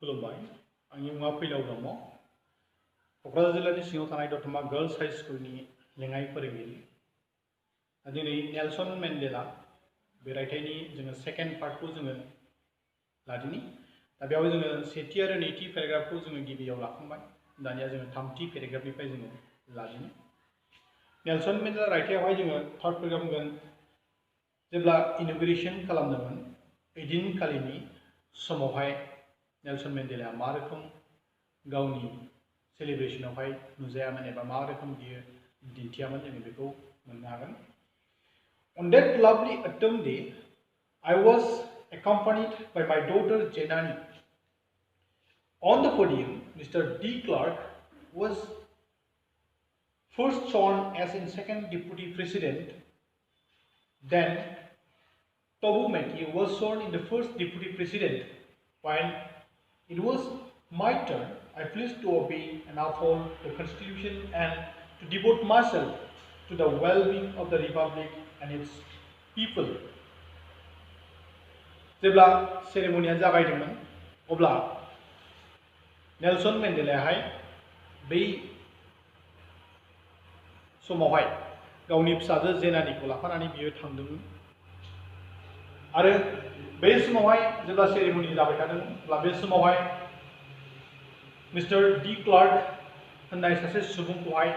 खुलुमबाय आंनि मुङा फैलाव ब्रह्म क'क्राझार जिल्लानि सिङाव थानाय दतमा गार्ल्स हाई स्कुलनि लेङाइ फोरोंगिरि दिनै नेल्सन मेन्डेला बे रायथाइनि जोङो सेकेन्ड पार्टखौ जोङो लादिनि दा बेयाव जोङो सेथि आरो नैथि पेराग्राफखौ जोङो गिबियाव लाखांबाय दानिया जोङो थामथि पेराग्राफनिफ्राय जोङो लादिनि नेल्सन मेन्डेला रायथाइयावहाय जोङो थार्ड पेराग्राफ बुंगोन जेब्ला इन'ग्रेसन खालामदोंमोन ओइदिनखालिनि समावहाय नेल्सन मेन्डेला मा रोखोम गावनि सेलिब्रेशनावहाय नुजायामोन एबा मा रोखोम बियो दिन्थियामोन जोङो बेखौ मोननो हागोन On that lovely autumn day, I was accompanied by my daughter Jenani. On the podium, Mr. D. Clark was first sworn as in second deputy president. Then Tobu Meki was sworn in the first deputy president. When it was my turn, I pledged to obey and uphold the Constitution and to devote myself to the well-being of the Republic and its people. जेब्ला सेरेमनिया जागायदोंमोन अब्ला Nelson मेन्डेलाहाय बै समावहाय गावनि फिसाजो जेनानिखौ लाफानानै बियो थांदोंमोन आरो बे समावहाय जेब्ला सेरेमनि जाबाय थादोंमोन अब्ला बे समावहाय मिस्टार डी क्लार्क होननाय सासे सुबुंखौहाय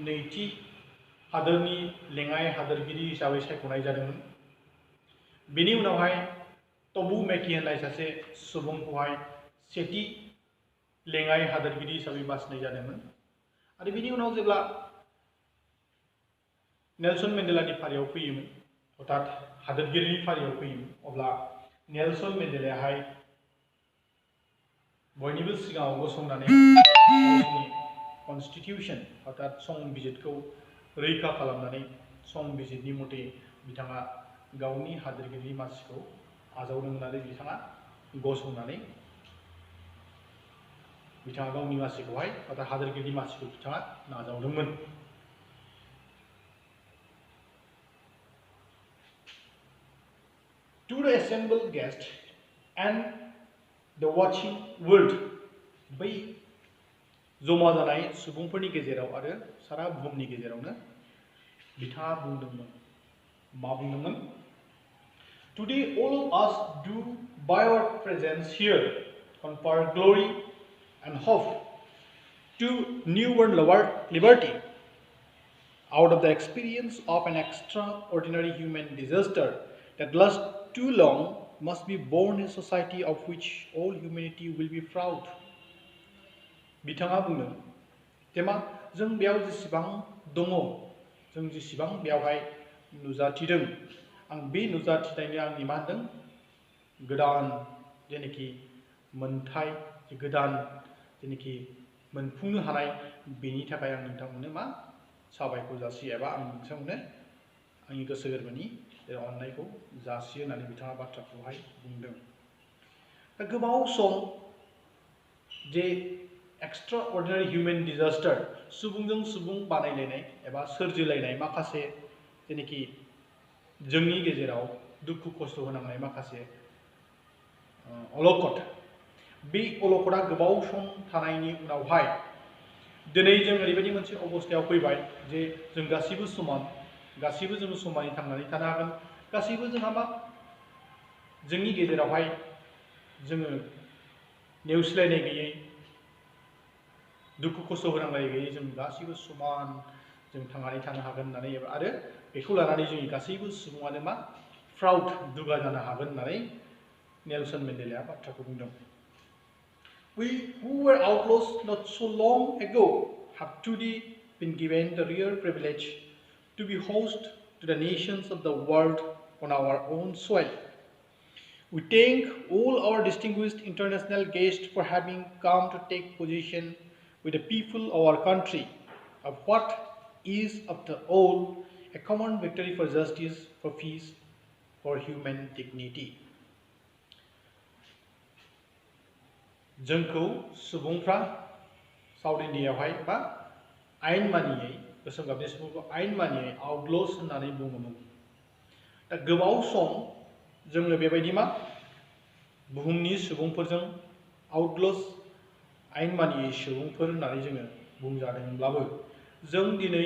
नैथि हादोरनि लेङाइ हादोरगिरि हिसाबै सायख'नाय जादोंमोन बेनि उनावहाय टबु मेकी होननाय सासे सुबुंखौहाय सेथि लेङाइ हादोरगिरि हिसाबै बासिनाय जादोंमोन आरो बेनि उनाव जेब्ला नेल्सन मेन्डेलानि फारियाव फैयोमोन अर्थात हादोरगिरिनि फारियाव फैयोमोन अब्ला नेल्सन मेन्डेलाहाय बयनिबो सिगाङाव गसंनानै गावसोरनि कनस्टिटिउसन अर्थात संबिजितखौ रैखा खालामनानै संबिजितनि मथे बिथाङा गावनि हादोरगिरि मासिखौ आजावदोंमोन आरो बिथाङा गसंनानै बिथाङा गावनि मासिखौहाय अर्थात हादोरगिरि मासिखौ बिथाङा नाजावदोंमोन To the assembled guests and the watching world बै जमा जानाय सुबुंफोरनि गेजेराव आरो सारा बुहुमनि गेजेरावनो बिथाङा बुंदोंमोन मा बुंदोंमोन Today all of us do by our presence here confer glory and hope to new-born liberty out of the experience of an extraordinary human disaster that lasts too long must be born in a society of which all humanity will be proud. बिथाङा बुंदों जेमा जों बेयाव जेसेबां दङ जों जेसेबां बेयावहाय नुजाथिदों आं बे नुजाथिनायनि आंनि मा होनदों गोदान जेनाखि मोनथाय गोदान जेनाखि मोनफुंनो हानाय बेनि थाखाय आं नोंथांमोननो मा साबायखर जासियो एबा आं नोंथांमोननो आंनि गोसो गोरबोनि अननायखौ जासियो होननानै बिथाङा बाथ्राखौहाय बुंदों दा गोबाव सम जे एक्सट्राअर्डिनारि हिउमेन डिजास्टार सुबुंजों सुबुं बानायलायनाय एबा सोरजिलायनाय माखासे जेनाखि जोंनि गेजेराव दुखु खस्थ' होनांनाय माखासे अलखद बे अलखदा गोबाव सम थानायनि उनावहाय दिनै जों ओरैबायदि मोनसे अबस्थायाव फैबाय जे जों गासैबो समान गासैबो जों समानै थांनानै थानो हागोन गासैबो जोंहा मा जोंनि गेजेरावहाय जोङो नेवसिलायनाय गैयै दुखु खस्थ' होनांलाय गैयै जों गासैबो समान जों थांनानै थानो हागोन होननानै आरो बेखौ लानानै जोंनि गासैबो सुबुङानो मा प्राउड दुगा जानो हागोन होननानै नेल्सन मेन्डेलाया बाथ्राखौ बुंदों We who were outlaws not so long ago have today been given the rare privilege to be host to the nations of the world on our own soil. We thank all our distinguished international guests for having come to take position with the people of our country of what is, after all, a common victory for justice, for peace, for human dignity. जोंखौ सुबुंफ्रा south इन्डियायावहाय बा आयेन मानियै गोसोम गाबनि सुबुंखौ आयेन मानियै आउटल'स होननानै बुङोमोन दा गोबाव सम जोङो बेबायदि मा बुहुमनि सुबुंफोरजों आउटलस आयेन मानियै सुबुंफोर होननानै जोङो बुंजादोंब्लाबो जों दिनै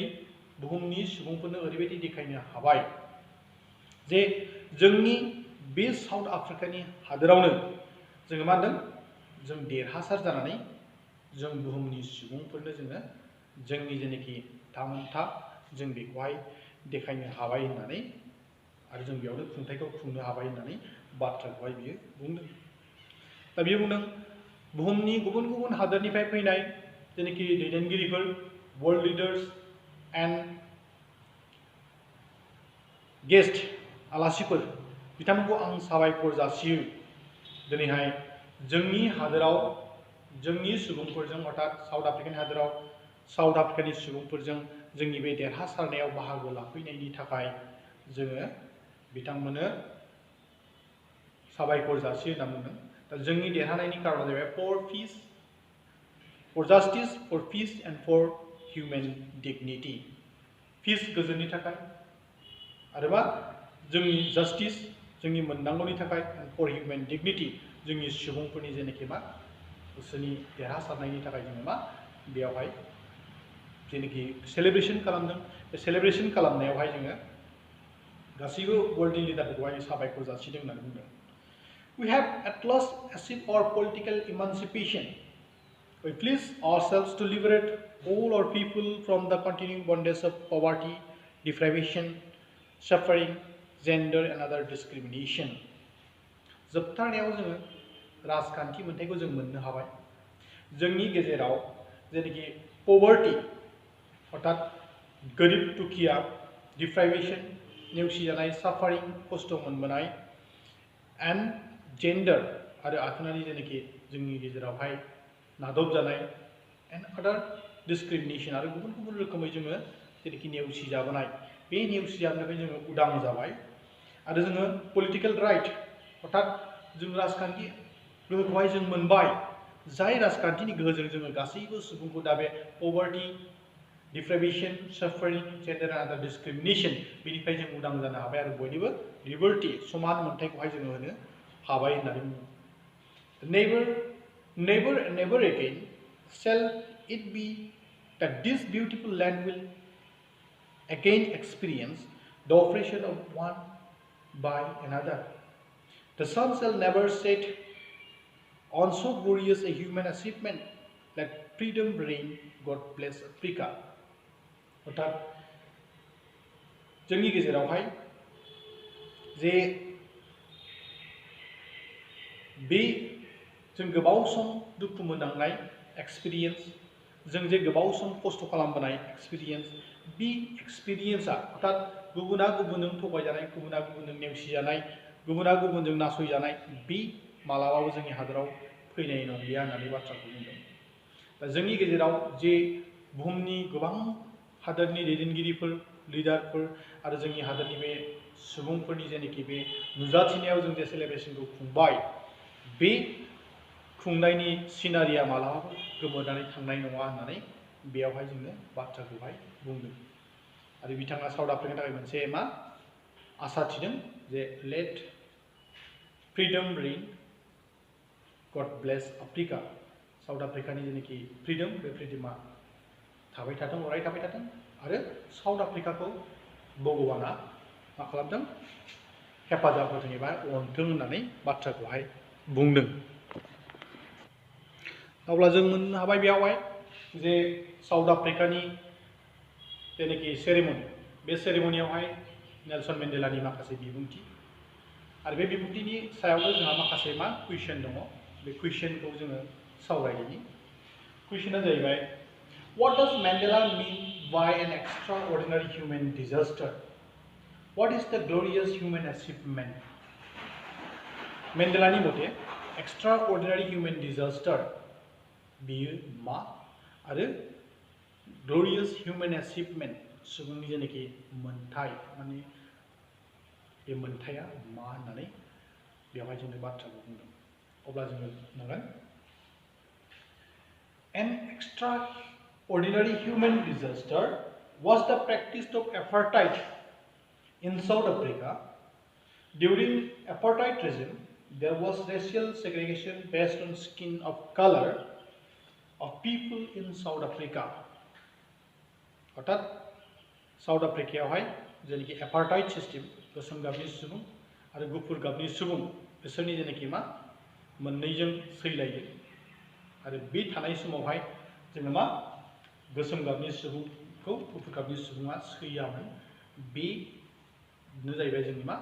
बुहुमनि सुबुंफोरनो ओरैबायदि देखायनो हाबाय जे जोंनि बे साउथ आफ्रिकानि हादोरावनो जोङो मा होनदों जों देरहासार जानानै जों बुहुमनि सुबुंफोरनो जोङो जोंनि जेनाखि थामोनथा जों बेखौहाय देखायनो हाबाय होननानै आरो जों बेयावनो खुंथायखौ खुंनो हाबाय होननानै बाथ्राखौहाय बियो बुंदों। दा बियो बुंदों बुहुमनि गुबुन गुबुन हादोरनिफ्राय फैनाय जेनाखि दैदेनगिरिफोर वर्ल्ड लिडार्स एन्ड गेस्ट आलासिफोर बिथांमोनखौ आं साबायखर जासियो दिनैहाय जोंनि हादोराव जोंनि सुबुंफोरजों अर्थात साउथ आफ्रिकानि हादोराव साउथ आफ्रिकानि सुबुंफोरजों जोंनि बे देरहासारनायाव बाहागो लाफैनायनि थाखाय जोङो बिथांमोननो साबायखर जासियो होनना बुंदों। दा जोंनि देरहानायनि कारना जाबाय for justice for peace and for human dignity. Peace गोजोननि थाखाय आरो मा जोंनि जास्टिस जोंनि मोननांगौनि थाखाय फर हिउमेन डिगनिटि जोंनि सुबुंफोरनि जेनाखि मा बिसोरनि देरहासारनायनि थाखाय जोङो मा बेयावहाय जेनाखि सेलेब्रेसन खालामदों बे सेलेब्रेसन खालामनायावहाय जोङो गासैबो वर्ल्डनि लिडारफोरखौहाय साबायखर जासिदों होननानै बुंदों। We have at last achieved our political emancipation. We pledge ourselves to liberate all our people from the continuing bondage of poverty, deprivation, suffering, gender and other discrimination. जोबथारनायाव जोङो राजखान्थि मोनथायखौ जों मोननो हाबाय। जोंनि गेजेराव जेनाखि पभार्टी अर्थात गोरिब दुखिया डिप्राइवेशन नेवसिजानाय साफारिं खस्थ' मोनबोनाय एन्ड जेन्डार आरो आथोनारि जेनाखि जोंनि गेजेरावहाय नादबजानाय एन्ड आदार डिसक्रिमिनेशन आरो गुबुन गुबुन रोखोमै जोङो जेनाखि नेवसिजाबोनाय बे नेवसिजाबनायनिफ्राय जोङो उदां जाबाय आरो जोङो पलिटिकेल राइट अर्थात जों राजखान्थि गोहोखौहाय जों मोनबाय जाय राजखान्थिनि गोहोजों जोङो गासैबो सुबुंखौ दा बे पभार्टी डिप्राइवेशन साफारिं जेन्डार एन्ड आदार डिसक्रिमिनेशन बेनिफ्राय जों उदां जानो हाबाय आरो बयनिबो लिबार्टी समान मोन्थायखौहाय जोङो होनो हाबाय होननानै बुङो। Never again shall it be that this beautiful land will again experience the oppression of one by another. The sun shall never set on so glorious a human achievement. Let freedom reign. God bless Africa. अर्थात जोंनि गेजेरावहाय जे बे जों गोबाव सम दुखु मोननांनाय experience जों जे गोबाव सम खस्थ' खालामबोनाय एक्सपिरियेन्स बे एक्सपिरियेन्सआ अर्थात गुबुना गुबुनजों थगायजानाय गुबुना गुबुनजों नेवसिजानाय गुबुना गुबुनजों नासयजानाय बे मालाबाबो जोंनि हादोराव फैनाय नंलिया होननानै बाथ्राखौ बुंदों। दा जोंनि गेजेराव जे बुहुमनि गोबां हादोरनि दैदेनगिरिफोर लिडारफोर आरो जोंनि हादोरनि बे सुबुंफोरनि जेनाखि बे नुजाथिनायाव जों जे सेलेब्रेसनखौ खुंबाय बे खुंनायनि सिनारिया मालाबाबो गोमोरनानै थांनाय नङा होननानै बेयावहाय जोङो बाथ्राखौहाय बुंदों आरो बिथाङा साउथ आफ्रिकानि थाखाय मोनसे मा आसा थिदों जे लेट फ्रिडम रेइन गड ब्लेस आफ्रिका साउथ आफ्रिकानि जेनाखि फ्रिडम बे फ्रिडमा थाबाय थाथों अराय थाबाय थाथों आरो साउथ आफ्रिकाखौ भगबाना मा खालामदों हेफाजाब होथों एबा अनथों होननानै बाथ्राखौहाय बुंदों। अब्ला जों मोननो हाबाय बेयावहाय जे साउथ आफ्रिकानि जेनाखि सेरेमनि बे सेरेमनियावहाय नेलसन मेन्डेलानि माखासे बिबुंथि आरो बे बिबुंथिनि सायावनो जोंहा माखासे मा कुइसन दङ बे कुइसनखौ जोङो सावरायदिनि। कुइसना जाहैबाय What does Mandela mean by an extraordinary human disaster? What is the glorious human achievement? मेन्डेलानि मथे extraordinary human disaster बियो मा आरो glorious human achievement सुबुंनि जेनाखि मोन्थाय माने बे मोन्थाया मा होननानै बेवहाय जोंनो बाथ्राखौ बुंदों। अब्ला जोङो नुगोन An extraordinary human disaster was the practice of apartheid in South Africa. During apartheid regime, there was racial segregation based on skin of color of people in South Africa. अर्थात साउथ आफ्रिकायावहाय जेनाखि एपार्टाइड सिस्टेम गोसोम गाबनि सुबुं आरो गुफुर गाबनि सुबुं बिसोरनि जेनाखि मा मोननैजों सैलायो आरो बे थानाय समावहाय जोङो मा गोसोम गाबनि सुबुंखौ गुफुर गाबनि सुबुङा सैयामोन बेनो जाहैबाय जोंनि मा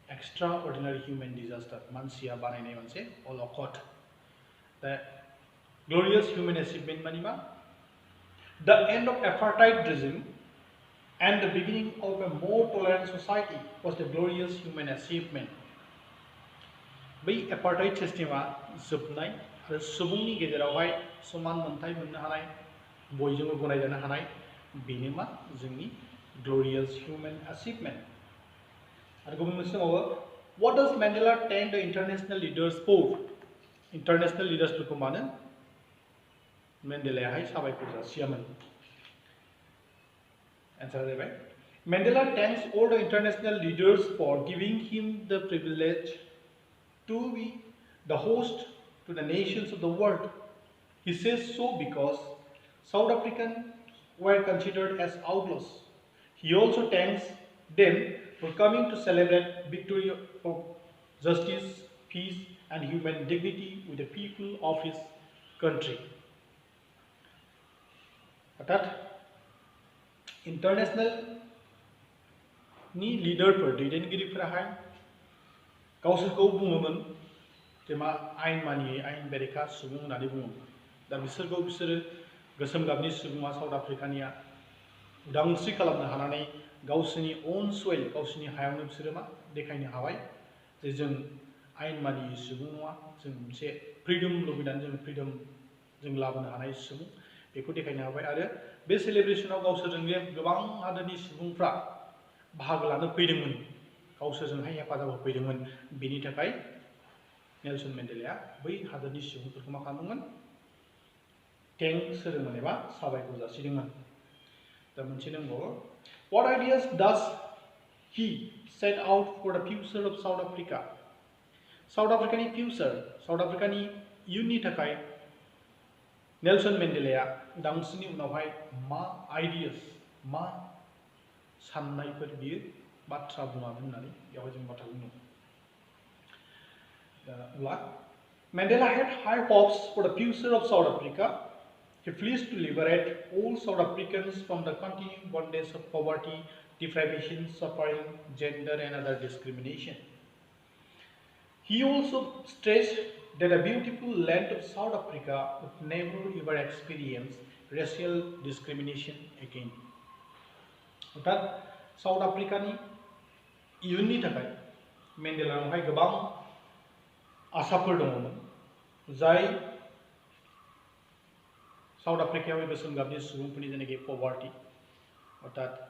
एक्सट्रा अर्डिनारि हिउमेन डिजास्टार मानसिया बानायनाय मोनसे अलखद दा ग्लोरियस हिउमेन एचिभमेन्ट मानि मा The end of apartheid regime and the beginning of a more tolerant society was the glorious human achievement. बै एपार्टाइड सिस्टेमा जोबनाय आरो सुबुंनि गेजेरावहाय समान मोनथाय मोननो हानाय बयजोंबो गनायजानो हानाय बेनो मा जोंनि ग्लोरियस ह्यूमन अचिवमेंट आरो गुबुन मोनसे दंबावो व्हाट डज मेंडेला थैंक द इंटरनेशनल लीडर्स फॉर इंटरनेशनल लीडर्सफोरखौ मानो मेंडेलायाहाय साबायखर जासियामोन आन्सारा जाबाय Mandela thanks all the international leaders for giving him the privilege to be the host to the nations of the world. He says so because South Africans were considered as outlaws. He also thanks them for coming to celebrate victory of justice, peace and human dignity with the people of his country. अर्थात international नि लीडरफोर दैदेनगिरिफोराहाय गावसोरखौ बुङोमोन जे मा आयेन मानियै आयेन बेरेखा सुबुं होननानै बुङोमोन दा बिसोरखौ बिसोरो गोसोम गाबनि सुबुङा साउथ आफ्रिकानिया उदांस्रि खालामनो हानानै गावसोरनि अन सयल गावसोरनि हायावनो बिसोरो मा देखायनो हाबाय जे जों आयेन मानियै सुबुं नङा जों मोनसे फ्रिडम लुबैनानै जों फ्रिडम जों लाबोनो हानाय सुबुं बेखौ देखायनो हाबाय आरो बे सेलिब्रेशनाव गावसोरजों गोबां हादोरनि सुबुंफ्रा बाहागो लानो फैदोंमोन गावसोरजोंहाय हेफाजाब होफैदोंमोन बेनि थाखाय नेल्सन मेंडेलाया बै हादोरनि सुबुंफोरखौ मा खालामदोंमोन थेंक्स होदोंमोन एबा साबायखर जासिदोंमोन दा मोनसे दंबावो what ideas does he set out for the future of south Africa south आफ्रिकानि फ्यूचर साउथ आफ्रिकानि इयुननि थाखाय नेल्सन मेंडेलाया उदांस्रिनि उनावहाय मा आइडियास मा साननायफोर बियो बाथ्रा बुङामोन होननानै बेवहाय जों बाथ्रा बुंदों दा Mandela had high hopes for the future of South Africa. He pleased to liberate all South Africans from the continuing bondage of poverty, deprivation, suffering, gender and other discrimination. He also stressed that a beautiful land of South Africa would never ever experience racial discrimination again. अर्थात south आफ्रिकानि इयुननि थाखाय मेंडेलानावहाय गोबां आसाफोर दङमोन जाय south आफ्रिकायाव गोसोम गाबनि सुबुंफोरनि जेनाखि पभार्टी अर्थात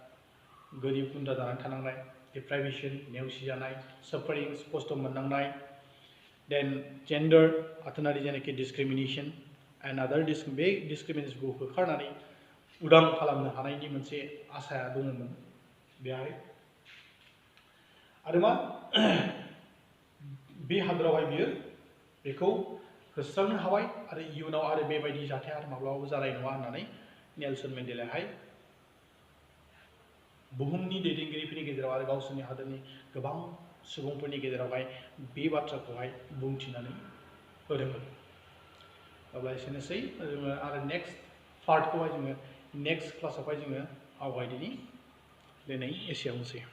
गोरिब गुन्द्रा जानानै थानांनाय डिप्राइभेशन नेवसिजानाय साफारिंस खस्थ' मोननांनाय देन जेन्डार आथोनारि जेनाखि डिसक्रिमिनेशन एन्ड आदार बे डिसक्रिमिनेशनखौ होखारनानै उदां खालामनो हानायनि मोनसे आसाया दङमोन बेहाय आरो मा बे हादरावहाय बियो बेखौ होस्रांनो हाबाय आरो इयुनाव आरो बेबायदि जाथाया माब्लाबाबो जानाय नङा होननानै नेल्सन मेंडेलायाहाय बुहुमनि दैदेनगिरिफोरनि गेजेराव आरो गावसोरनि हादोरनि गोबां सुबुंफोरनि गेजेरावहाय बे बाथ्राखौहाय बुंथिनानै होदोंमोन अब्ला एसेनोसै जोङो आरो नेक्स्ट पार्टखौहाय जोङो नेक्स्ट क्लासावहाय जोङो आवगायदिनि दिनै एसेयावनोसै